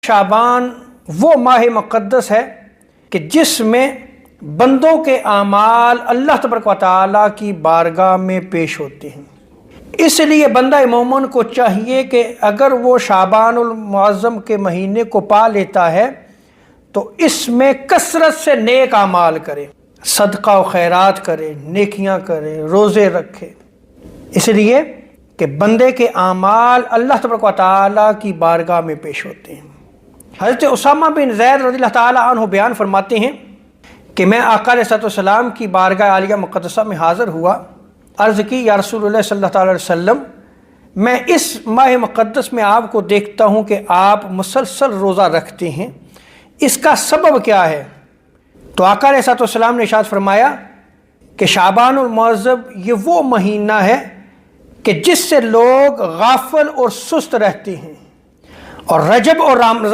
شعبان وہ ماہ مقدس ہے کہ جس میں بندوں کے اعمال اللہ تبارک و تعالیٰ کی بارگاہ میں پیش ہوتے ہیں۔ اس لیے بندہ مومن کو چاہیے کہ اگر وہ شعبان المعظم کے مہینے کو پا لیتا ہے تو اس میں کثرت سے نیک اعمال کرے، صدقہ و خیرات کرے، نیکیاں کرے، روزے رکھے، اس لیے کہ بندے کے اعمال اللہ تبارک و تعالیٰ کی بارگاہ میں پیش ہوتے ہیں۔ حضرت اسامہ بن زید رضی اللہ تعالیٰ عنہ بیان فرماتے ہیں کہ میں آقا علیہ السلام کی بارگاہ عالیہ مقدسہ میں حاضر ہوا، عرض کی یا رسول اللہ صلی اللہ علیہ وسلم، میں اس ماہ مقدس میں آپ کو دیکھتا ہوں کہ آپ مسلسل روزہ رکھتے ہیں، اس کا سبب کیا ہے؟ تو آقا علیہ السلام نے ارشاد فرمایا کہ شعبان المعظم یہ وہ مہینہ ہے کہ جس سے لوگ غافل اور سست رہتے ہیں، اور رجب اور رمضان